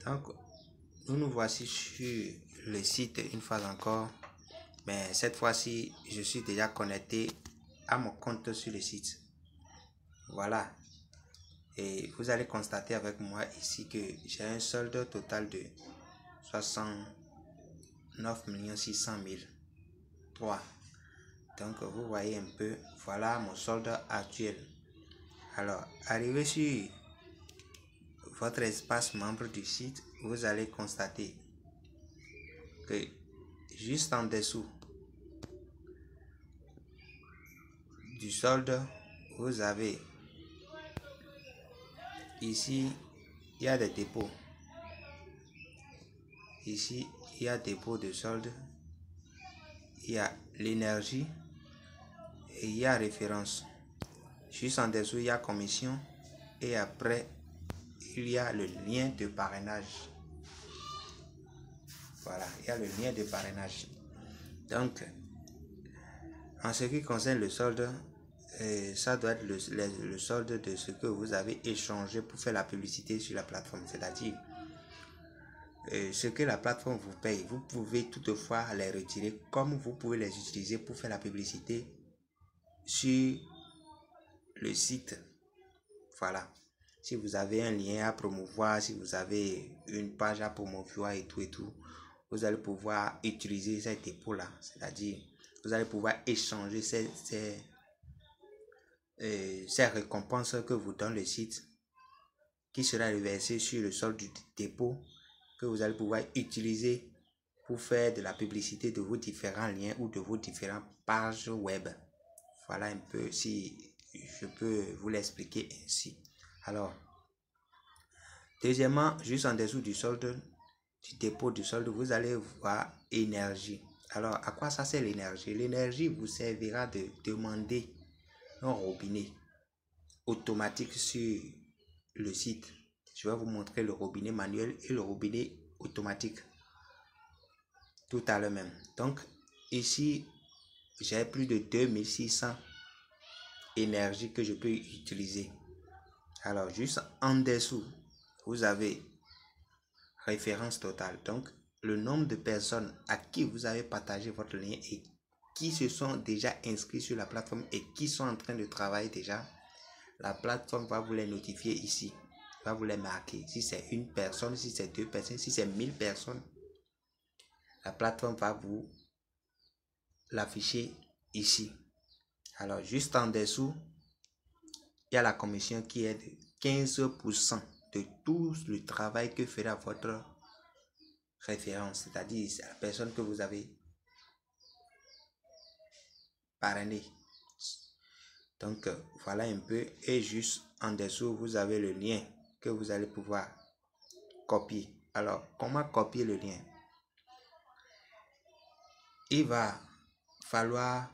Donc, nous voici sur le site une fois encore. Mais cette fois-ci, je suis déjà connecté à mon compte sur le site. Voilà. Et vous allez constater avec moi ici que j'ai un solde total de 69 600 003. Donc, vous voyez un peu, voilà mon solde actuel. Alors, arrivé sur votre espace membre du site, vous allez constater que juste en dessous du solde, vous avez ici, il y a des dépôts. Ici, il y a dépôt de solde, il y a l'énergie et il y a référence. Juste en dessous, il y a commission et après, il y a le lien de parrainage. Voilà, il y a le lien de parrainage. Donc, en ce qui concerne le solde, ça doit être le solde de ce que vous avez échangé pour faire la publicité sur la plateforme. C'est-à-dire, ce que la plateforme vous paye, vous pouvez toutefois les retirer comme vous pouvez les utiliser pour faire la publicité sur le site. Voilà. Si vous avez un lien à promouvoir, si vous avez une page à promouvoir et tout, vous allez pouvoir utiliser ces dépôts-là. C'est-à-dire, vous allez pouvoir échanger ces récompenses que vous donne le site qui sera reversé sur le solde du dépôt que vous allez pouvoir utiliser pour faire de la publicité de vos différents liens ou de vos différentes pages web. Voilà un peu si je peux vous l'expliquer ainsi. Alors, deuxièmement, juste en dessous du solde, du dépôt du solde, vous allez voir énergie. Alors, à quoi ça sert l'énergie? L'énergie vous servira de demander un robinet automatique sur le site. Je vais vous montrer le robinet manuel et le robinet automatique tout à l'heure même. Donc, ici, j'ai plus de 2600 énergie que je peux utiliser. Alors, juste en dessous, vous avez référence totale. Donc, le nombre de personnes à qui vous avez partagé votre lien et qui se sont déjà inscrits sur la plateforme et qui sont en train de travailler déjà, la plateforme va vous les notifier ici, va vous les marquer. Si c'est une personne, si c'est deux personnes, si c'est 1000 personnes, la plateforme va vous l'afficher ici. Alors, juste en dessous, il y a la commission qui est de 15% de tout le travail que fera votre référence, c'est-à-dire la personne que vous avez parrainé. Donc, voilà un peu. Et juste en dessous, vous avez le lien que vous allez pouvoir copier. Alors, comment copier le lien? Il va falloir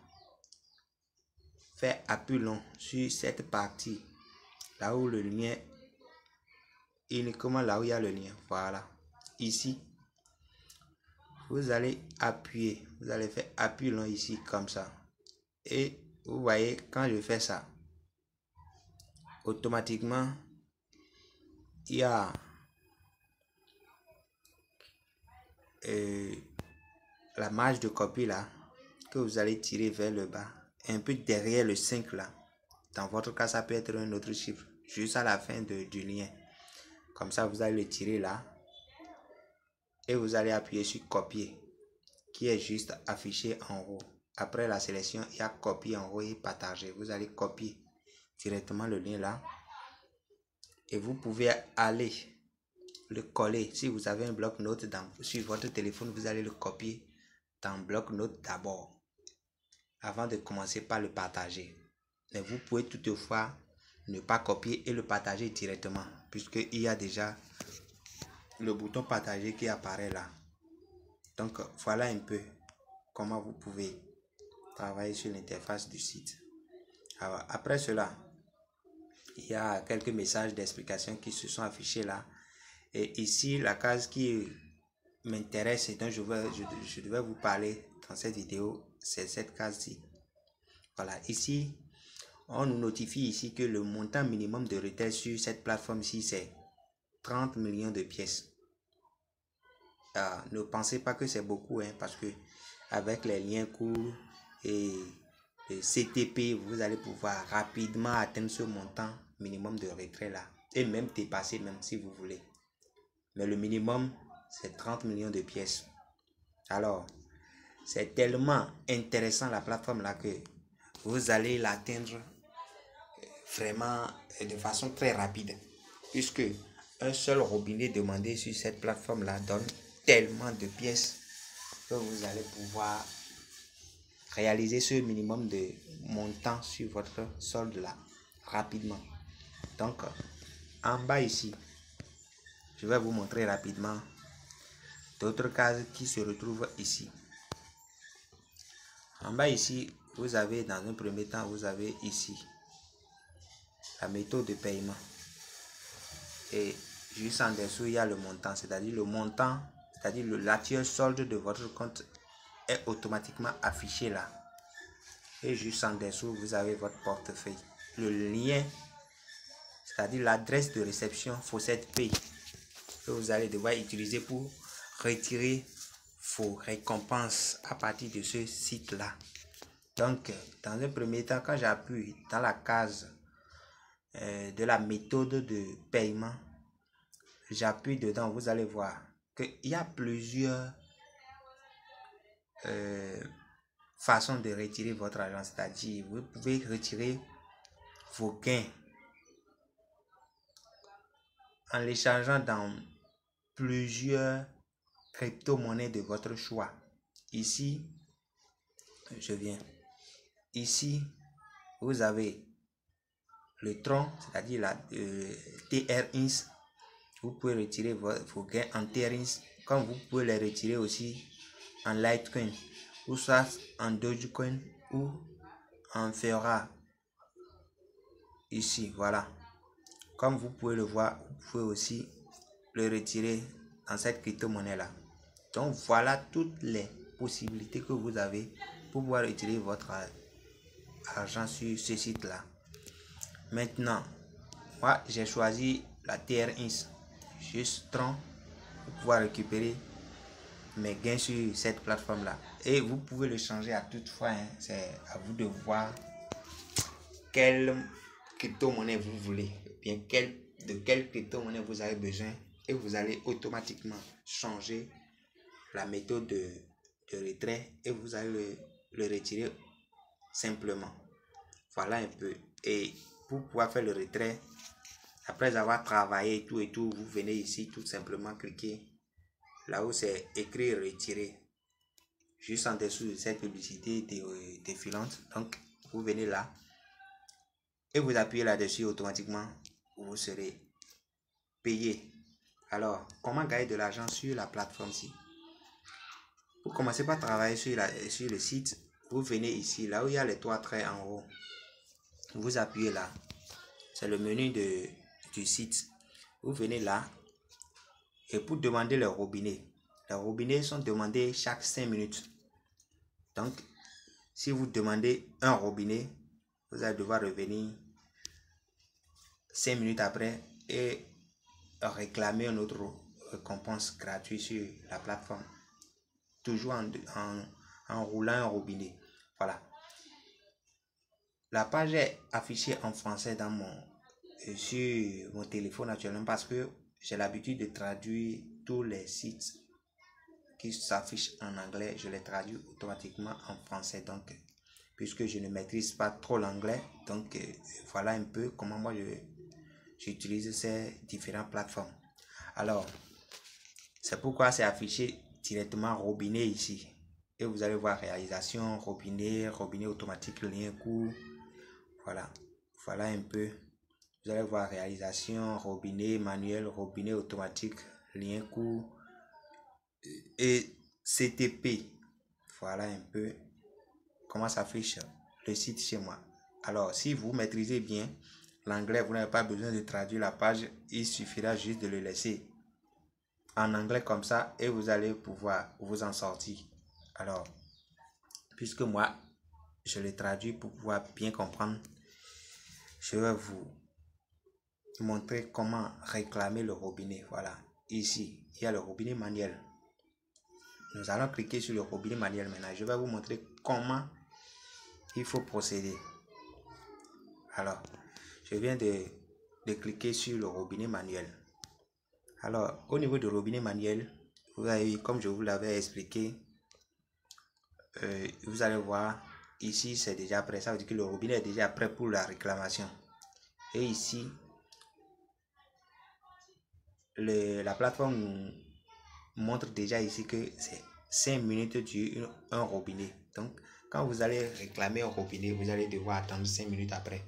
faire appui long sur cette partie, là où le lien, uniquement là où il y a le lien. Voilà. Ici, vous allez appuyer. Vous allez faire appui long ici, comme ça. Et vous voyez, quand je fais ça, automatiquement, il y a la marge de copie là, que vous allez tirer vers le bas, un peu derrière le 5 là. Dans votre cas, ça peut être un autre chiffre, juste à la fin du lien. Comme ça, vous allez le tirer là. Et vous allez appuyer sur copier, qui est juste affiché en haut. Après la sélection, il y a copier en haut et partager. Vous allez copier directement le lien là. Et vous pouvez aller le coller. Si vous avez un bloc-notes sur votre téléphone, vous allez le copier dans bloc-notes d'abord, avant de commencer par le partager. Mais vous pouvez toutefois ne pas copier et le partager directement, puisqu'il y a déjà le bouton partager qui apparaît là. Donc voilà un peu comment vous pouvez travailler sur l'interface du site. Alors, après cela, il y a quelques messages d'explication qui se sont affichés là. Et ici, la case qui m'intéresse et dont je devais vous parler dans cette vidéo, c'est cette case-ci. Voilà, ici, on nous notifie ici que le montant minimum de retrait sur cette plateforme-ci, c'est 30 millions de pièces. Ne pensez pas que c'est beaucoup, hein, parce que avec les liens courts et le CTP, vous allez pouvoir rapidement atteindre ce montant minimum de retrait là. Et même dépasser, même si vous voulez. Mais le minimum, c'est 30 millions de pièces. Alors, c'est tellement intéressant la plateforme là que vous allez l'atteindre vraiment de façon très rapide. Puisque un seul robinet demandé sur cette plateforme là donne tellement de pièces que vous allez pouvoir réaliser ce minimum de montant sur votre solde là rapidement. Donc, en bas ici, je vais vous montrer rapidement d'autres cases qui se retrouvent ici. En bas ici, vous avez dans un premier temps, vous avez ici la méthode de paiement. Et juste en dessous, il y a le montant, c'est-à-dire le montant, c'est-à-dire l'actuel solde de votre compte est automatiquement affiché là. Et juste en dessous, vous avez votre portefeuille. Le lien, c'est-à-dire l'adresse de réception Fawcett Pay que vous allez devoir utiliser pour retirer vos récompenses à partir de ce site-là. Donc, dans un premier temps, quand j'appuie dans la case de la méthode de paiement, j'appuie dedans, vous allez voir qu'il y a plusieurs façons de retirer votre argent. C'est-à-dire, vous pouvez retirer vos gains en les changeant dans plusieurs crypto-monnaies de votre choix. Ici, je viens. Ici, vous avez le tron, c'est-à-dire la TRINS. Vous pouvez retirer vos gains en TRINS, comme vous pouvez les retirer aussi en Litecoin, ou soit en Dogecoin, ou en Fera. Ici, voilà. Comme vous pouvez le voir, vous pouvez aussi le retirer dans cette crypto-monnaie-là. Donc, voilà toutes les possibilités que vous avez pour pouvoir retirer votre argent sur ce site-là. Maintenant, moi, j'ai choisi la TRX, juste Tron, pour pouvoir récupérer mes gains sur cette plateforme-là. Et vous pouvez le changer à toute fois, hein. C'est à vous de voir quelle crypto-monnaie vous voulez, bien de quelle crypto-monnaie vous avez besoin, et vous allez automatiquement changer la méthode de retrait et vous allez le retirer simplement. Voilà un peu. Et pour pouvoir faire le retrait, après avoir travaillé et tout, vous venez ici tout simplement cliquer là où c'est écrit retirer, juste en dessous de cette publicité défilante. Donc vous venez là et vous appuyez là-dessus, automatiquement vous serez payé. Alors, comment gagner de l'argent sur la plateforme-ci? Vous commencez par travailler sur le site. Vous venez ici, là où il y a les trois traits en haut. Vous appuyez là. C'est le menu du site. Vous venez là. Et pour demander les robinets sont demandés chaque 5 minutes. Donc, si vous demandez un robinet, vous allez devoir revenir 5 minutes après et réclamer une autre récompense gratuite sur la plateforme. Toujours en roulant un robinet. Voilà. La page est affichée en français sur mon téléphone actuellement parce que j'ai l'habitude de traduire tous les sites qui s'affichent en anglais. Je les traduis automatiquement en français. Donc, puisque je ne maîtrise pas trop l'anglais, donc voilà un peu comment moi j'utilise ces différentes plateformes. Alors, c'est pourquoi c'est affiché directement robinet ici. Et vous allez voir réalisation, robinet automatique, lien court. Voilà un peu. Vous allez voir réalisation, robinet manuel, robinet automatique, lien court et CTP. Voilà un peu comment s'affiche le site chez moi. Alors, si vous maîtrisez bien l'anglais, vous n'avez pas besoin de traduire la page. Il suffira juste de le laisser en anglais comme ça et vous allez pouvoir vous en sortir. Alors, puisque moi, je le traduis pour pouvoir bien comprendre, je vais vous montrer comment réclamer le robinet. Voilà, ici, il y a le robinet manuel. Nous allons cliquer sur le robinet manuel maintenant. Je vais vous montrer comment il faut procéder. Alors, je viens de cliquer sur le robinet manuel. Alors, au niveau du robinet manuel, vous avez, comme je vous l'avais expliqué, vous allez voir, ici c'est déjà prêt. Ça veut dire que le robinet est déjà prêt pour la réclamation. Et ici, la plateforme montre déjà ici que c'est 5 minutes dure un robinet. Donc, quand vous allez réclamer un robinet, vous allez devoir attendre 5 minutes après,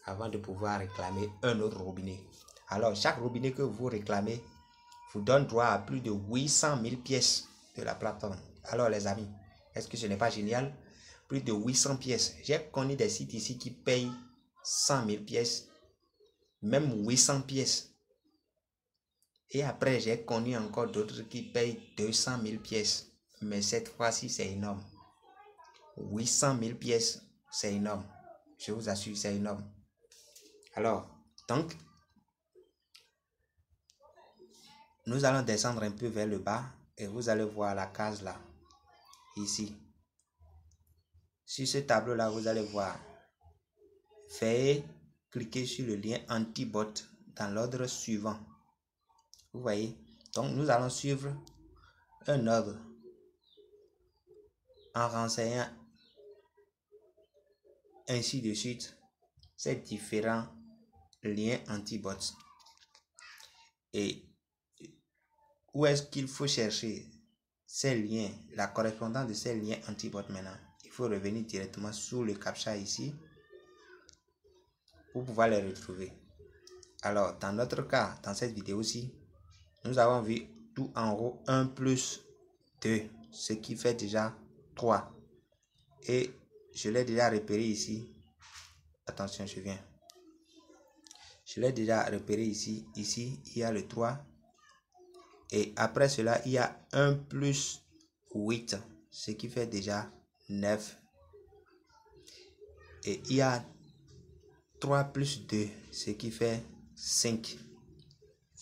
avant de pouvoir réclamer un autre robinet. Alors, chaque robinet que vous réclamez vous donne droit à plus de 800 000 pièces de la plateforme. Alors, les amis, est-ce que ce n'est pas génial? Plus de 800 pièces. J'ai connu des sites ici qui payent 100 000 pièces, même 800 pièces. Et après, j'ai connu encore d'autres qui payent 200 000 pièces. Mais cette fois-ci, c'est énorme. 800 000 pièces, c'est énorme. Je vous assure, c'est énorme. Alors, donc, nous allons descendre un peu vers le bas et vous allez voir la case là, ici. Sur ce tableau-là, vous allez voir. Veuillez cliquer sur le lien anti-bot dans l'ordre suivant. Vous voyez? Donc, nous allons suivre un ordre en renseignant ainsi de suite ces différents liens anti-bots. Et où est-ce qu'il faut chercher ces liens, la correspondance de ces liens anti-bot maintenant? Il faut revenir directement sous le CAPTCHA ici pour pouvoir les retrouver. Alors, dans notre cas, dans cette vidéo-ci, nous avons vu tout en haut 1 plus 2, ce qui fait déjà 3. Et je l'ai déjà repéré ici. Attention, je viens. Je l'ai déjà repéré ici. Ici, il y a le 3. Et après cela, il y a 1 plus 8, ce qui fait déjà 9. Et il y a 3 plus 2, ce qui fait 5.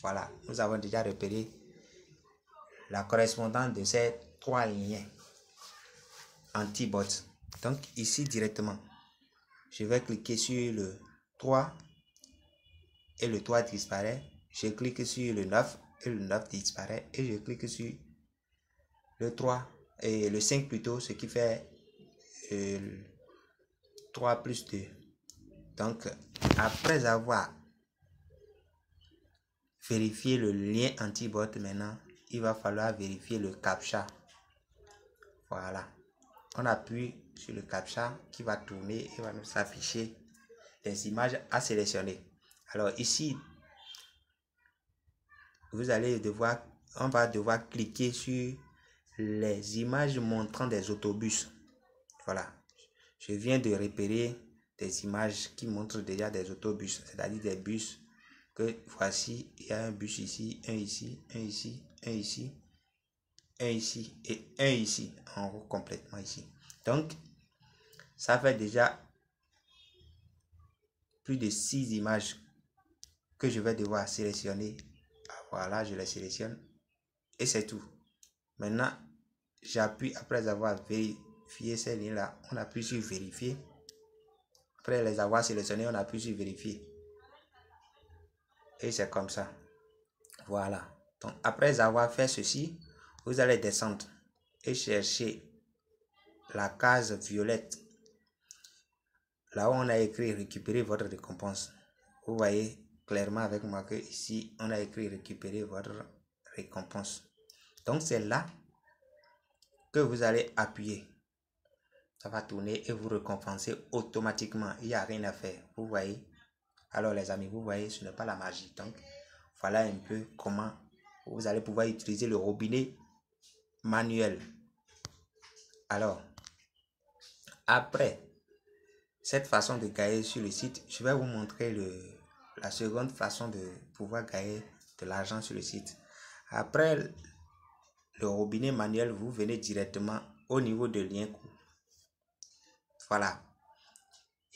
Voilà, nous avons déjà repéré la correspondance de ces 3 liens anti-bots. Donc ici directement, je vais cliquer sur le 3 et le 3 disparaît. Je clique sur le 9 et le 9 disparaît. Et je clique sur le 3 et le 5 plutôt, ce qui fait 3 plus 2. Donc après avoir vérifié le lien anti-bot, maintenant il va falloir vérifier le CAPTCHA. Voilà, on appuie sur le CAPTCHA qui va tourner et va nous afficher les images à sélectionner. Alors ici, on va devoir cliquer sur les images montrant des autobus. Voilà, je viens de repérer des images qui montrent déjà des autobus, c'est-à-dire des bus. Que voici, il y a un bus ici, un ici, un ici, un ici, un ici et un ici, en haut complètement ici. Donc, ça fait déjà plus de 6 images que je vais devoir sélectionner. Voilà, je les sélectionne et c'est tout. Maintenant, j'appuie après avoir vérifié ces liens-là. On appuie sur vérifier. Après les avoir sélectionnés, on appuie sur vérifier. Et c'est comme ça. Voilà. Donc, après avoir fait ceci, vous allez descendre et chercher la case violette. Là où on a écrit récupérer votre récompense. Vous voyez clairement avec moi que ici, on a écrit récupérer votre récompense. Donc, c'est là que vous allez appuyer. Ça va tourner et vous récompenser automatiquement. Il n'y a rien à faire. Vous voyez? Alors les amis, vous voyez, ce n'est pas la magie. Donc, voilà un peu comment vous allez pouvoir utiliser le robinet manuel. Alors, après cette façon de gagner sur le site, je vais vous montrer la seconde façon de pouvoir gagner de l'argent sur le site. Après le robinet manuel, vous venez directement au niveau de lien coût. Voilà.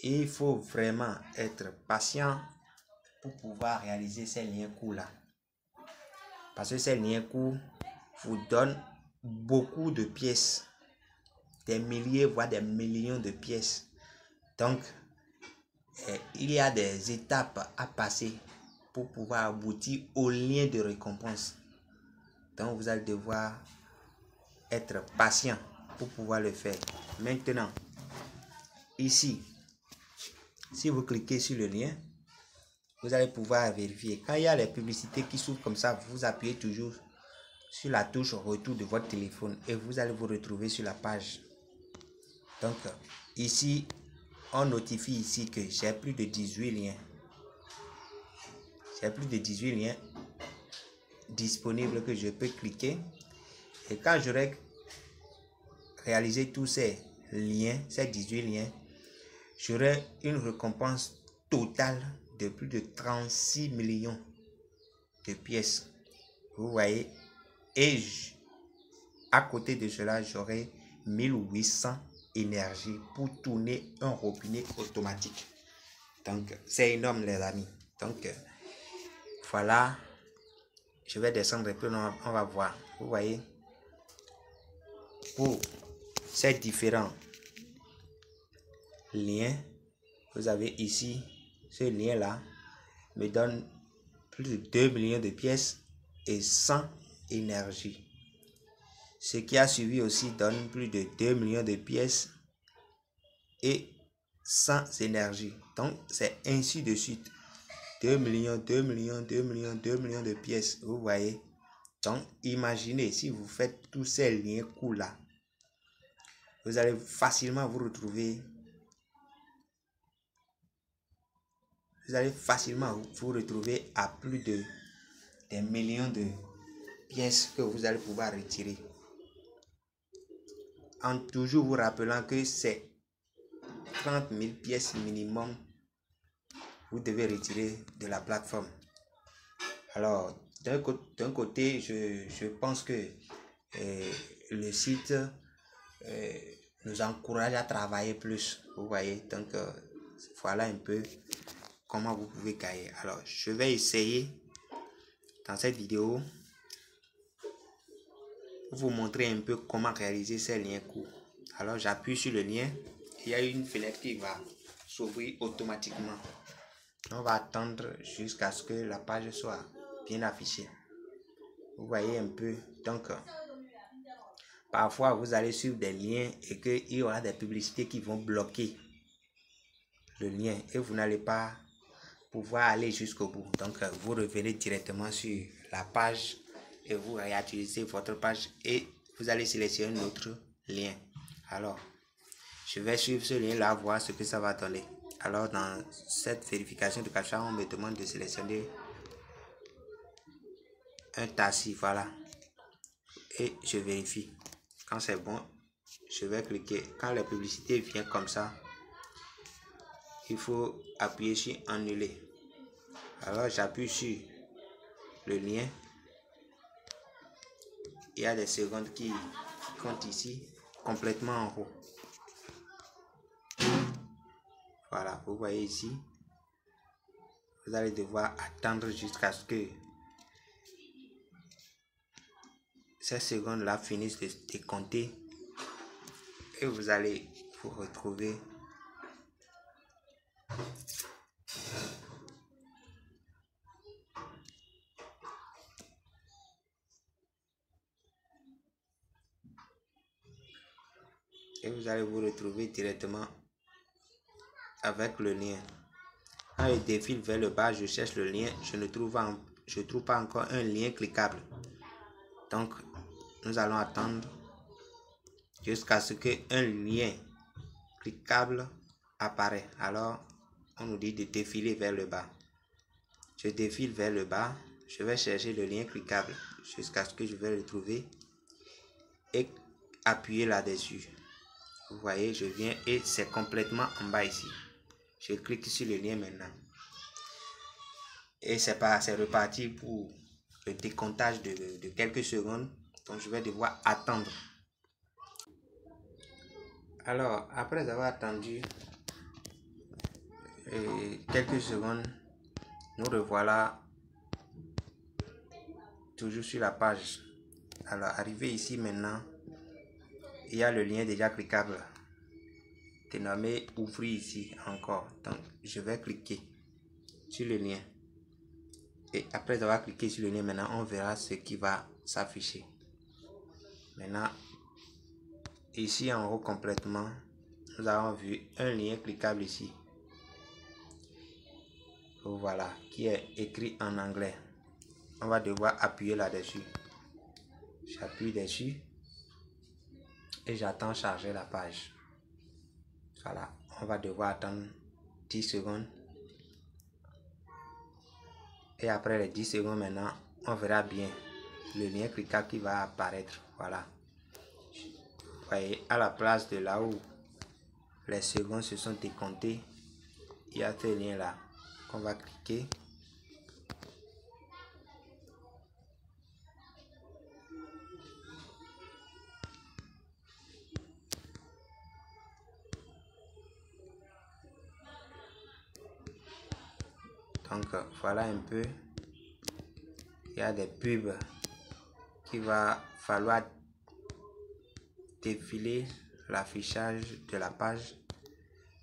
Il faut vraiment être patient pour pouvoir réaliser ces liens coûts là. Parce que ces liens coûts vous donnent beaucoup de pièces, des milliers, voire des millions de pièces. Donc, il y a des étapes à passer pour pouvoir aboutir au lien de récompense. Donc, vous allez devoir être patient pour pouvoir le faire. Maintenant, ici, si vous cliquez sur le lien, vous allez pouvoir vérifier. Quand il y a les publicités qui s'ouvrent comme ça, vous appuyez toujours sur la touche retour de votre téléphone et vous allez vous retrouver sur la page. Donc, ici, on notifie ici que j'ai plus de 18 liens. J'ai plus de 18 liens disponibles que je peux cliquer. Et quand j'aurai réalisé tous ces liens, ces 18 liens, j'aurai une récompense totale de plus de 36 millions de pièces. Vous voyez, et à côté de cela, j'aurai 1800 énergies pour tourner un robinet automatique. Donc, c'est énorme, les amis. Donc, voilà. Je vais descendre un peu, on va voir. Vous voyez, pour ces différents liens, vous avez ici, ce lien-là me donne plus de 2 millions de pièces et 100 énergies. Ce qui a suivi aussi donne plus de 2 millions de pièces et 100 énergies. Donc, c'est ainsi de suite. 2 millions, 2 millions, 2 millions, 2 millions de pièces. Vous voyez. Donc, imaginez si vous faites tous ces liens courts là. Vous allez facilement vous retrouver. Vous allez facilement vous retrouver à plus de des millions de pièces que vous allez pouvoir retirer. En toujours vous rappelant que c'est 30 000 pièces minimum vous devez retirer de la plateforme. Alors, d'un côté, je pense que le site nous encourage à travailler plus. Vous voyez, donc voilà un peu comment vous pouvez gagner. Alors, je vais essayer dans cette vidéo pour vous montrer un peu comment réaliser ces liens courts. Alors, j'appuie sur le lien. Il y a une fenêtre qui va s'ouvrir automatiquement. On va attendre jusqu'à ce que la page soit bien affichée. Vous voyez un peu. Donc, parfois, vous allez suivre des liens et qu'il y aura des publicités qui vont bloquer le lien et vous n'allez pas pouvoir aller jusqu'au bout. Donc, vous revenez directement sur la page et vous réutilisez votre page et vous allez sélectionner un autre lien. Alors, je vais suivre ce lien-là, voir ce que ça va donner. Alors, dans cette vérification de captcha, on me demande de sélectionner un taxi, voilà. Et je vérifie. Quand c'est bon, je vais cliquer. Quand la publicité vient comme ça, il faut appuyer sur annuler. Alors, j'appuie sur le lien. Il y a des secondes qui comptent ici, complètement en haut. Voilà, vous voyez ici. Vous allez devoir attendre jusqu'à ce que ces secondes-là finissent de compter. Et vous allez vous retrouver directement avec le lien. Quand je défile vers le bas, je cherche le lien, je ne trouve pas encore un lien cliquable. Donc, nous allons attendre jusqu'à ce qu'un lien cliquable apparaît. Alors, on nous dit de défiler vers le bas. Je défile vers le bas, je vais chercher le lien cliquable jusqu'à ce que je vais le trouver et appuyer là-dessus. Vous voyez, je viens et c'est complètement en bas ici. Je clique sur le lien maintenant. Et c'est reparti pour le décomptage de quelques secondes. Donc, je vais devoir attendre. Alors, après avoir attendu quelques secondes, nous revoilà toujours sur la page. Alors, arrivé ici maintenant, il y a le lien déjà cliquable. Dénommé ouvrir ici encore. Donc, je vais cliquer sur le lien. Et après avoir cliqué sur le lien, maintenant, on verra ce qui va s'afficher. Maintenant, ici en haut complètement, nous avons vu un lien cliquable ici. Voilà, qui est écrit en anglais. On va devoir appuyer là-dessus. J'appuie dessus et j'attends charger la page. Voilà, on va devoir attendre 10 secondes. Et après les 10 secondes maintenant, on verra bien le lien cliquable qui va apparaître. Voilà. Vous voyez, à la place de là où les secondes se sont décomptées, il y a ce lien là qu'on va cliquer. Donc voilà un peu. Il y a des pubs qu'il va falloir défiler l'affichage de la page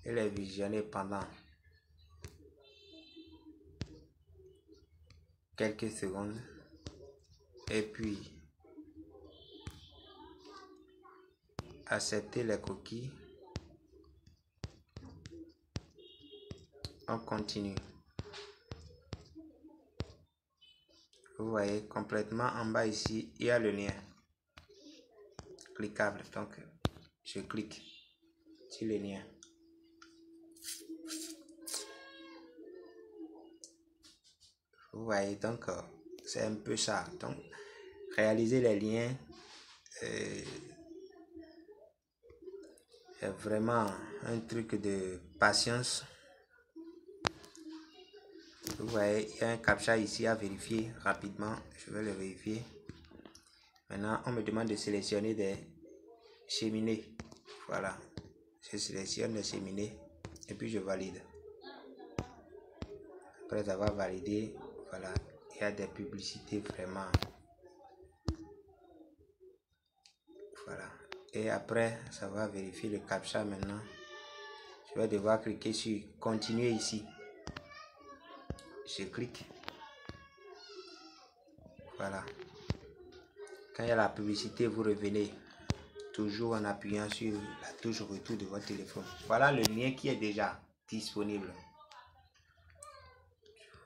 et les visionner pendant quelques secondes. Et puis accepter les cookies. On continue. Vous voyez complètement en bas ici, il y a le lien cliquable. Donc, je clique sur le lien. Vous voyez, donc, c'est un peu ça. Donc, réaliser les liens est vraiment un truc de patience. Vous voyez, il y a un captcha ici à vérifier rapidement. Je vais le vérifier. Maintenant, on me demande de sélectionner des cheminées. Voilà. Je sélectionne les cheminées et puis je valide. Après avoir validé, voilà, il y a des publicités vraiment. Voilà. Et après, ça va vérifier le captcha maintenant. Je vais devoir cliquer sur continuer ici. Je clique. Voilà. Quand il y a la publicité, vous revenez toujours en appuyant sur la touche retour de votre téléphone. Voilà le lien qui est déjà disponible.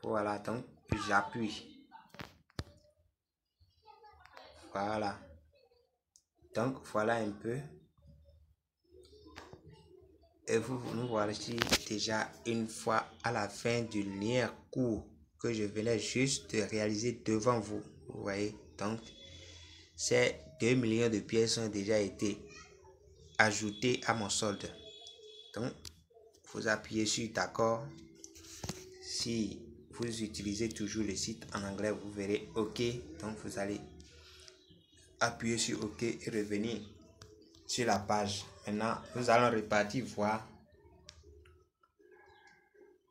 Voilà, donc j'appuie. Voilà. Donc voilà un peu. Et nous voici déjà une fois à la fin du lien court que je venais juste de réaliser devant vous. Vous voyez, donc ces 2 millions de pièces ont déjà été ajoutées à mon solde. Donc, vous appuyez sur d'accord. Si vous utilisez toujours le site en anglais, vous verrez OK. Donc, vous allez appuyer sur OK et revenir sur la page. Maintenant, nous allons repartir voir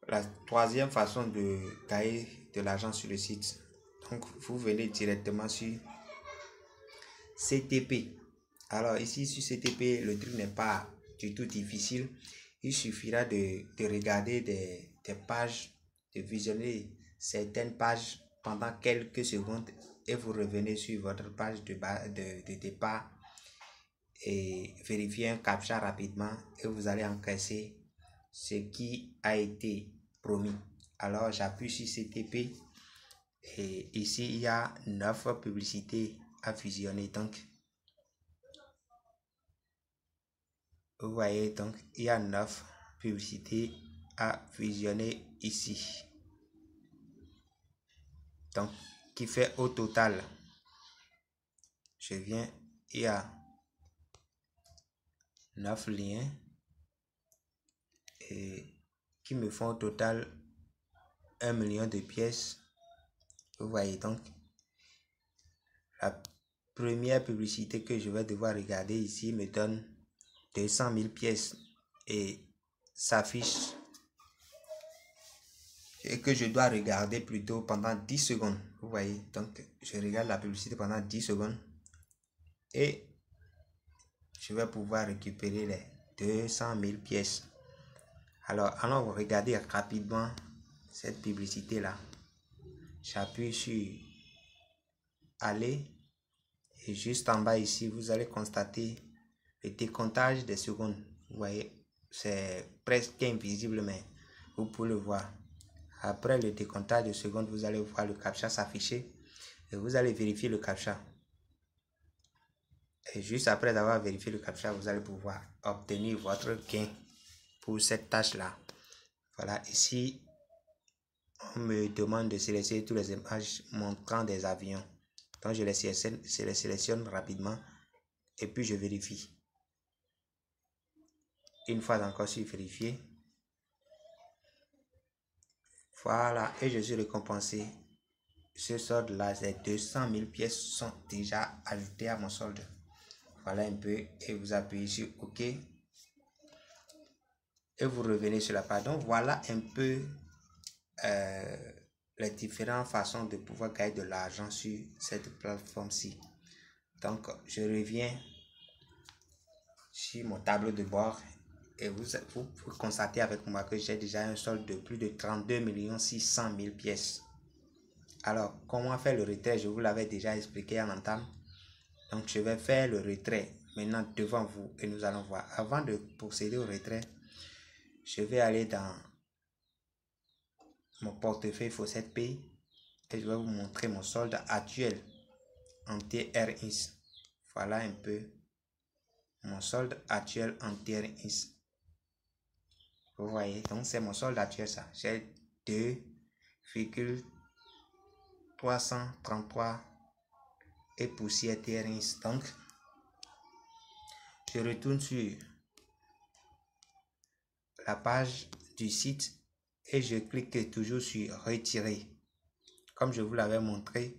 la troisième façon de gagner de l'argent sur le site. Donc, vous venez directement sur CTP. Alors, ici, sur CTP, le truc n'est pas du tout difficile. Il suffira de regarder des pages, de visionner certaines pages pendant quelques secondes et vous revenez sur votre page de départ et vérifier un captcha rapidement et vous allez encaisser ce qui a été promis. Alors j'appuie sur CTP et ici il y a 9 publicités à visionner. Donc vous voyez, donc il y a 9 publicités à visionner ici. Donc qui fait au total, je viens, il y a 9 liens et qui me font au total 1 million de pièces. Vous voyez, donc la première publicité que je vais devoir regarder ici me donne 200 000 pièces et s'affiche et que je dois regarder plutôt pendant 10 secondes. Vous voyez, donc je regarde la publicité pendant 10 secondes et je vais pouvoir récupérer les 200 000 pièces. Alors, allons regarder rapidement cette publicité là. J'appuie sur aller et juste en bas ici, vous allez constater le décomptage des secondes. Vous voyez, c'est presque invisible, mais vous pouvez le voir. Après le décomptage de secondes, vous allez voir le captcha s'afficher et vous allez vérifier le captcha. Et juste après avoir vérifié le captcha, vous allez pouvoir obtenir votre gain pour cette tâche-là. Voilà, ici, on me demande de sélectionner toutes les images montrant des avions. Donc, je les sélectionne rapidement et puis je vérifie. Une fois encore sur vérifier. Voilà, et je suis récompensé. Ce solde-là, ces 200 000 pièces sont déjà ajoutées à mon solde. Voilà un peu et vous appuyez sur OK. Et vous revenez sur la page. Donc, voilà un peu les différentes façons de pouvoir gagner de l'argent sur cette plateforme-ci. Donc, je reviens sur mon tableau de bord et vous constatez avec moi que j'ai déjà un solde de plus de 32 600 000 pièces. Alors, comment faire le retrait? Je vous l'avais déjà expliqué en entame. Donc, je vais faire le retrait maintenant devant vous et nous allons voir. Avant de procéder au retrait, je vais aller dans mon portefeuille Fawcett Pay et je vais vous montrer mon solde actuel en TRX. Voilà un peu mon solde actuel en TRX. Vous voyez, donc c'est mon solde actuel ça. J'ai 2,333 et poussière TRX. Donc, je retourne sur la page du site et je clique toujours sur retirer. Comme je vous l'avais montré,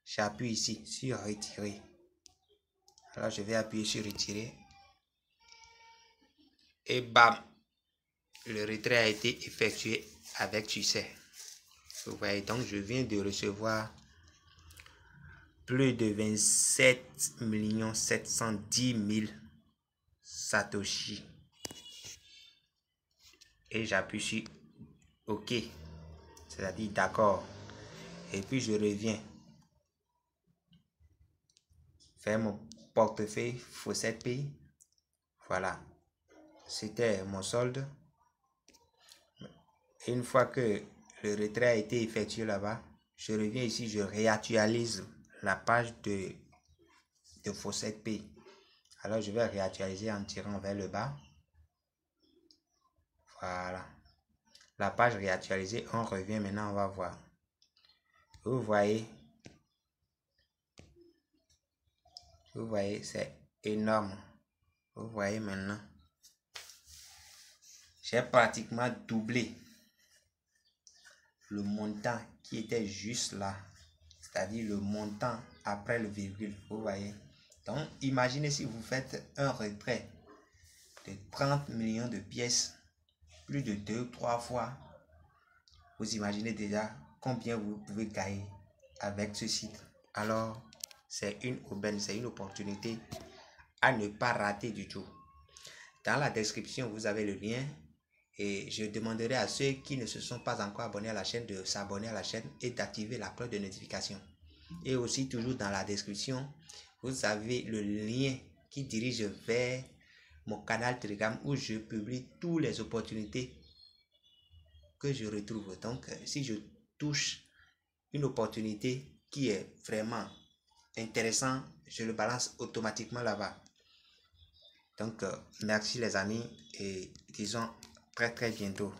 j'appuie ici sur retirer. Alors je vais appuyer sur retirer et bam, le retrait a été effectué avec succès. Vous voyez, donc je viens de recevoir plus de 27 710 000 Satoshi. Et j'appuie sur OK, c'est-à-dire d'accord. Et puis je reviens faire mon portefeuille Fawcett Pay. Voilà, c'était mon solde. Et une fois que le retrait a été effectué là-bas, je reviens ici, je réactualise la page de Fawcett Pay. Alors je vais réactualiser en tirant vers le bas. Voilà. La page réactualisée, on revient maintenant, on va voir. Vous voyez, c'est énorme. Vous voyez maintenant, j'ai pratiquement doublé le montant qui était juste là, c'est-à-dire le montant après le virgule. Vous voyez, donc imaginez si vous faites un retrait de 30 millions de pièces, plus de 2 ou 3 fois, vous imaginez déjà combien vous pouvez gagner avec ce site. Alors, c'est une aubaine, c'est une opportunité à ne pas rater du tout. Dans la description, vous avez le lien et je demanderai à ceux qui ne se sont pas encore abonnés à la chaîne de s'abonner à la chaîne et d'activer la cloche de notification. Et aussi, toujours dans la description, vous avez le lien qui dirige vers mon canal Telegram où je publie toutes les opportunités que je retrouve. Donc, si je touche une opportunité qui est vraiment intéressante, je le balance automatiquement là-bas. Donc, merci les amis et disons très bientôt.